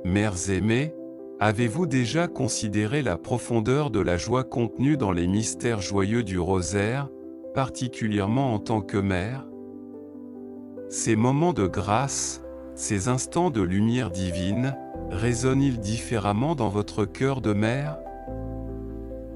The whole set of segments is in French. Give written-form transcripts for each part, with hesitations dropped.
Mères aimées, avez-vous déjà considéré la profondeur de la joie contenue dans les mystères joyeux du rosaire, particulièrement en tant que mère? Ces moments de grâce, ces instants de lumière divine, résonnent-ils différemment dans votre cœur de mère?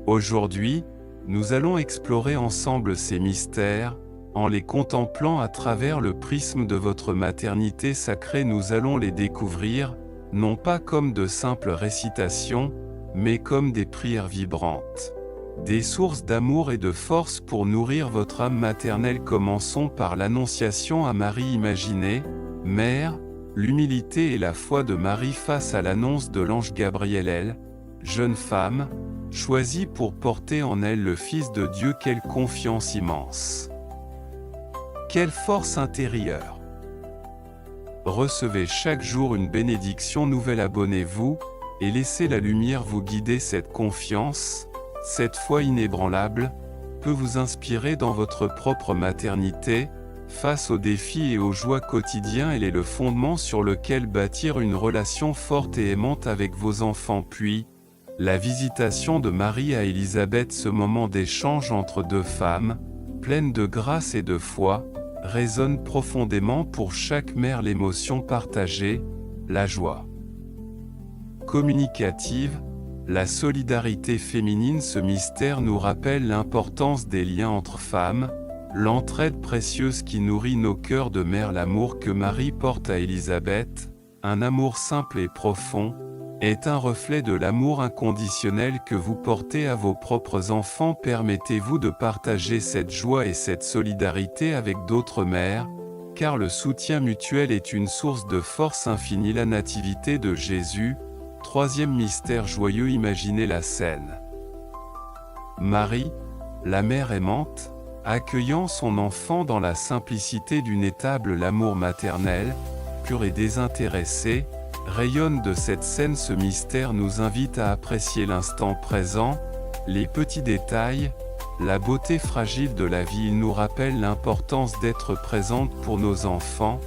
Aujourd'hui, nous allons explorer ensemble ces mystères. En les contemplant à travers le prisme de votre maternité sacrée, nous allons les découvrir, non pas comme de simples récitations, mais comme des prières vibrantes. Des sources d'amour et de force pour nourrir votre âme maternelle. Commençons par l'Annonciation à Marie. Imaginez, Mère, l'humilité et la foi de Marie face à l'annonce de l'ange Gabriel. Elle, jeune femme, choisie pour porter en elle le Fils de Dieu. Quelle confiance immense! Quelle force intérieure! Recevez chaque jour une bénédiction nouvelle. Abonnez-vous et laissez la lumière vous guider. Cette confiance, cette foi inébranlable, peut vous inspirer dans votre propre maternité. Face aux défis et aux joies quotidiens, elle est le fondement sur lequel bâtir une relation forte et aimante avec vos enfants. Puis, la visitation de Marie à Élisabeth, ce moment d'échange entre deux femmes, pleines de grâce et de foi, résonne profondément pour chaque mère. L'émotion partagée, la joie communicative, la solidarité féminine. Ce mystère nous rappelle l'importance des liens entre femmes, l'entraide précieuse qui nourrit nos cœurs de mère. L'amour que Marie porte à Élisabeth, un amour simple et profond, est un reflet de l'amour inconditionnel que vous portez à vos propres enfants. Permettez-vous de partager cette joie et cette solidarité avec d'autres mères, car le soutien mutuel est une source de force infinie. La nativité de Jésus, troisième mystère joyeux. Imaginez la scène. Marie, la mère aimante, accueillant son enfant dans la simplicité d'une étable. L'amour maternel, pur et désintéressé, rayonne de cette scène. Ce mystère nous invite à apprécier l'instant présent, les petits détails, la beauté fragile de la vie. Il nous rappelle l'importance d'être présente pour nos enfants,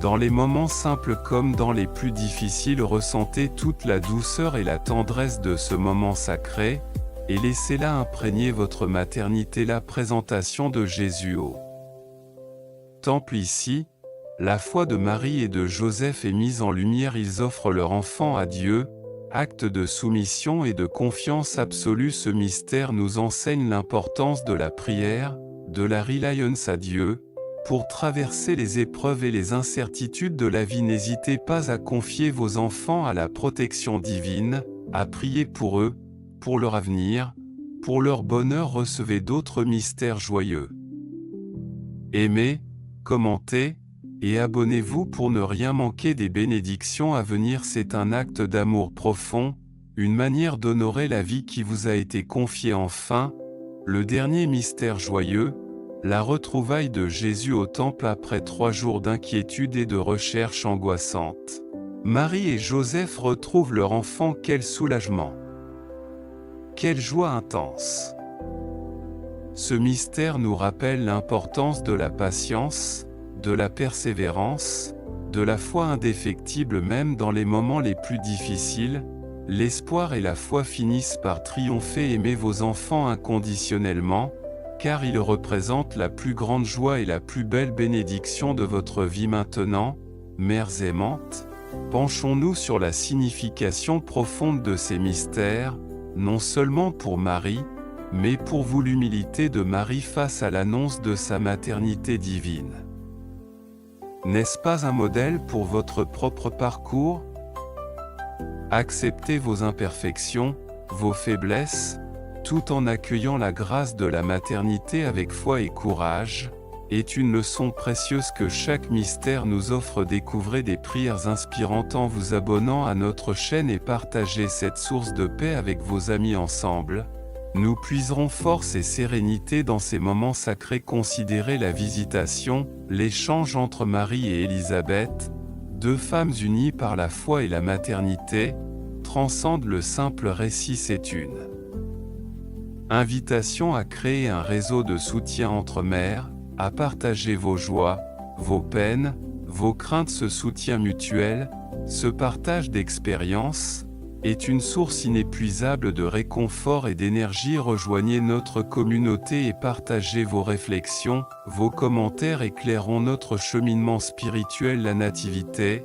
dans les moments simples comme dans les plus difficiles. Ressentez toute la douceur et la tendresse de ce moment sacré, et laissez-la imprégner votre maternité. La présentation de Jésus au temple. Ici, la foi de Marie et de Joseph est mise en lumière. Ils offrent leur enfant à Dieu, acte de soumission et de confiance absolue. Ce mystère nous enseigne l'importance de la prière, de la reliance à Dieu, pour traverser les épreuves et les incertitudes de la vie. N'hésitez pas à confier vos enfants à la protection divine, à prier pour eux, pour leur avenir, pour leur bonheur. Recevez d'autres mystères joyeux. Aimez, commentez, et abonnez-vous pour ne rien manquer des bénédictions à venir. C'est un acte d'amour profond, une manière d'honorer la vie qui vous a été confiée. Enfin, le dernier mystère joyeux, la retrouvaille de Jésus au temple après 3 jours d'inquiétude et de recherche angoissante. Marie et Joseph retrouvent leur enfant. Quel soulagement! Quelle joie intense! Ce mystère nous rappelle l'importance de la patience, de la persévérance, de la foi indéfectible. Même dans les moments les plus difficiles, l'espoir et la foi finissent par triompher. Aimez vos enfants inconditionnellement, car ils représentent la plus grande joie et la plus belle bénédiction de votre vie. Maintenant, mères aimantes, penchons-nous sur la signification profonde de ces mystères, non seulement pour Marie, mais pour vous. L'humilité de Marie face à l'annonce de sa maternité divine. N'est-ce pas un modèle pour votre propre parcours? Acceptez vos imperfections, vos faiblesses, tout en accueillant la grâce de la maternité avec foi et courage, est une leçon précieuse que chaque mystère nous offre. Découvrez des prières inspirantes en vous abonnant à notre chaîne et partagez cette source de paix avec vos amis. Ensemble, nous puiserons force et sérénité dans ces moments sacrés. Considérez la visitation, l'échange entre Marie et Élisabeth, deux femmes unies par la foi et la maternité, transcende le simple récit. C'est une invitation à créer un réseau de soutien entre mères, à partager vos joies, vos peines, vos craintes. Ce soutien mutuel, Ce partage d'expériences est une source inépuisable de réconfort et d'énergie. Rejoignez notre communauté et partagez vos réflexions, vos commentaires éclaireront notre cheminement spirituel. La Nativité,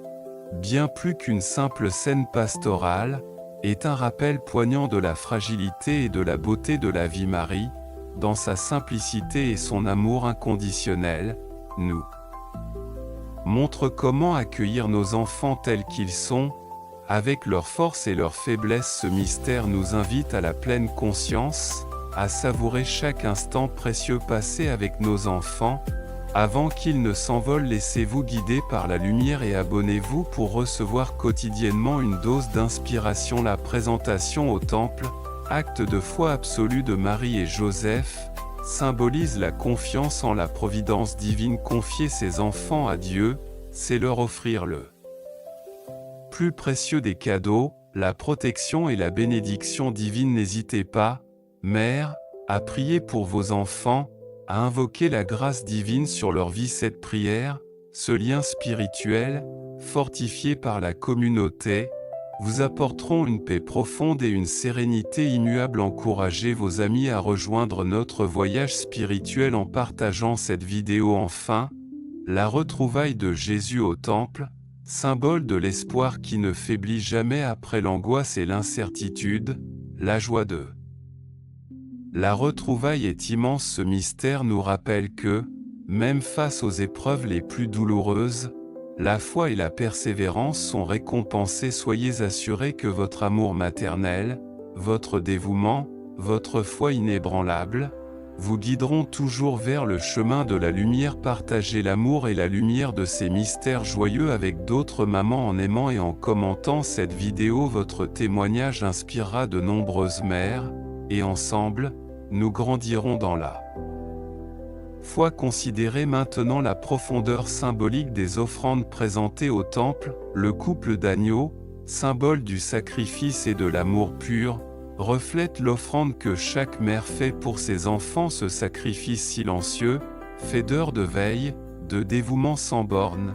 bien plus qu'une simple scène pastorale, est un rappel poignant de la fragilité et de la beauté de la vie. Marie, dans sa simplicité et son amour inconditionnel, nous montre comment accueillir nos enfants tels qu'ils sont, avec leurs forces et leurs faiblesses. Ce mystère nous invite à la pleine conscience, à savourer chaque instant précieux passé avec nos enfants, avant qu'ils ne s'envolent. Laissez-vous guider par la lumière et abonnez-vous pour recevoir quotidiennement une dose d'inspiration. La présentation au temple, acte de foi absolue de Marie et Joseph, symbolise la confiance en la providence divine. Confier ses enfants à Dieu, c'est leur offrir le plus précieux des cadeaux, la protection et la bénédiction divine. N'hésitez pas, mère, à prier pour vos enfants, à invoquer la grâce divine sur leur vie. Cette prière, ce lien spirituel, fortifié par la communauté, vous apporteront une paix profonde et une sérénité immuable. Encouragez vos amis à rejoindre notre voyage spirituel en partageant cette vidéo. Enfin, la retrouvaille de Jésus au temple, symbole de l'espoir qui ne faiblit jamais après l'angoisse et l'incertitude, la joie de la retrouvaille est immense. Ce mystère nous rappelle que, même face aux épreuves les plus douloureuses, la foi et la persévérance sont récompensées. Soyez assurés que votre amour maternel, votre dévouement, votre foi inébranlable, vous guideront toujours vers le chemin de la lumière. Partagez l'amour et la lumière de ces mystères joyeux avec d'autres mamans en aimant et en commentant cette vidéo. Votre témoignage inspirera de nombreuses mères, et ensemble, nous grandirons dans la foi. Considérez maintenant la profondeur symbolique des offrandes présentées au temple. Le couple d'agneaux, symbole du sacrifice et de l'amour pur, reflète l'offrande que chaque mère fait pour ses enfants. Ce sacrifice silencieux, fait d'heures de veille, de dévouement sans bornes,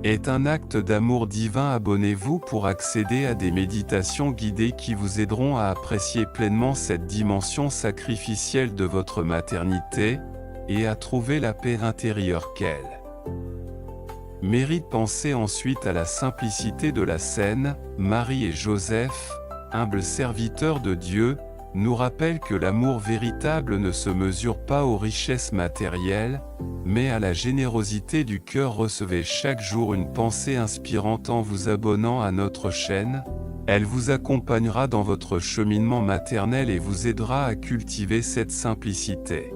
est un acte d'amour divin. Abonnez-vous pour accéder à des méditations guidées qui vous aideront à apprécier pleinement cette dimension sacrificielle de votre maternité, et à trouver la paix intérieure qu'elle mérite. Pensez ensuite à la simplicité de la scène. Marie et Joseph, humbles serviteurs de Dieu, nous rappellent que l'amour véritable ne se mesure pas aux richesses matérielles, mais à la générosité du cœur. Recevez chaque jour une pensée inspirante en vous abonnant à notre chaîne. Elle vous accompagnera dans votre cheminement maternel et vous aidera à cultiver cette simplicité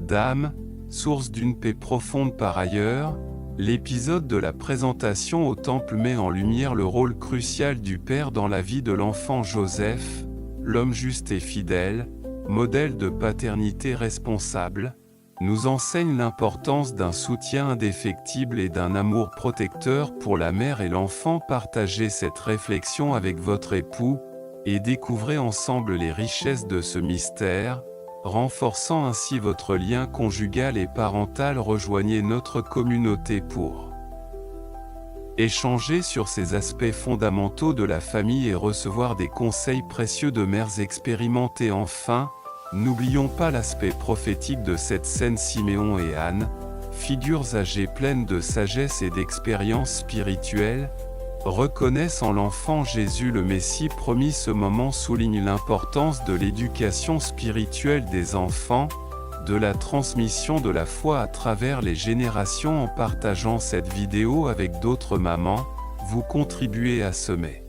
d'âme, source d'une paix profonde. Par ailleurs, l'épisode de la présentation au temple met en lumière le rôle crucial du Père dans la vie de l'enfant Joseph, l'homme juste et fidèle, modèle de paternité responsable, nous enseigne l'importance d'un soutien indéfectible et d'un amour protecteur pour la mère et l'enfant. Partagez cette réflexion avec votre époux, et découvrez ensemble les richesses de ce mystère, renforçant ainsi votre lien conjugal et parental. Rejoignez notre communauté pour échanger sur ces aspects fondamentaux de la famille et recevoir des conseils précieux de mères expérimentées. Enfin, n'oublions pas l'aspect prophétique de cette scène. Siméon et Anne, figures âgées pleines de sagesse et d'expérience spirituelle, reconnaissent en l'enfant Jésus le Messie promis. Ce moment souligne l'importance de l'éducation spirituelle des enfants, de la transmission de la foi à travers les générations. En partageant cette vidéo avec d'autres mamans, vous contribuez à semer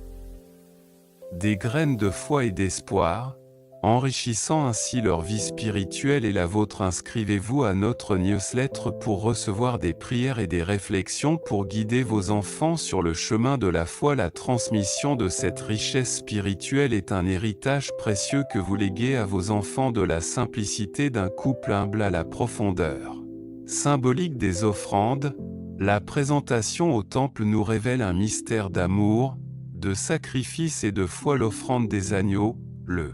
des graines de foi et d'espoir, enrichissant ainsi leur vie spirituelle et la vôtre. Inscrivez-vous à notre newsletter pour recevoir des prières et des réflexions pour guider vos enfants sur le chemin de la foi. La transmission de cette richesse spirituelle est un héritage précieux que vous léguez à vos enfants. De la simplicité d'un couple humble à la profondeur symbolique des offrandes, la présentation au temple nous révèle un mystère d'amour, de sacrifice et de foi. L'offrande des agneaux, le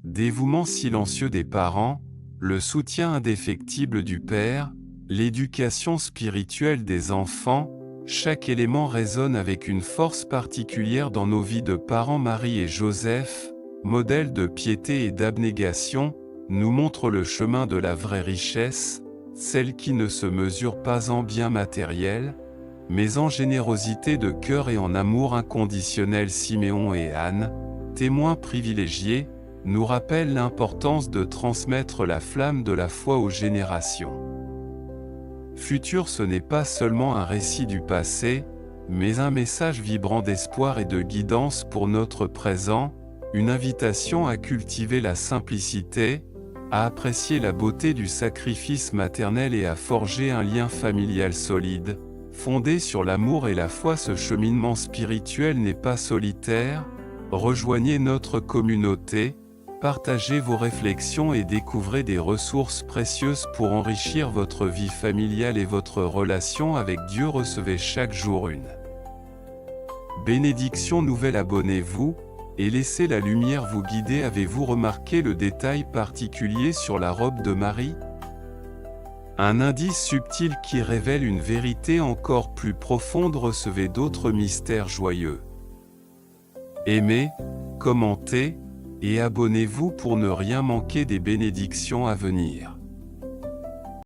dévouement silencieux des parents, le soutien indéfectible du Père, l'éducation spirituelle des enfants, Chaque élément résonne avec une force particulière dans nos vies de parents. Marie et Joseph, modèles de piété et d'abnégation, nous montrent le chemin de la vraie richesse, celle qui ne se mesure pas en biens matériels, mais en générosité de cœur et en amour inconditionnel. Siméon et Anne, témoins privilégiés, nous rappellent l'importance de transmettre la flamme de la foi aux générations futures. Ce n'est pas seulement un récit du passé, mais un message vibrant d'espoir et de guidance pour notre présent, une invitation à cultiver la simplicité, à apprécier la beauté du sacrifice maternel et à forger un lien familial solide, fondé sur l'amour et la foi. Ce cheminement spirituel n'est pas solitaire. Rejoignez notre communauté, partagez vos réflexions et découvrez des ressources précieuses pour enrichir votre vie familiale et votre relation avec Dieu. Recevez chaque jour une bénédiction nouvelle. Abonnez-vous et laissez la lumière vous guider. Avez-vous remarqué le détail particulier sur la robe de Marie? Un indice subtil qui révèle une vérité encore plus profonde. Recevez d'autres mystères joyeux. Aimez, commentez et abonnez-vous pour ne rien manquer des bénédictions à venir.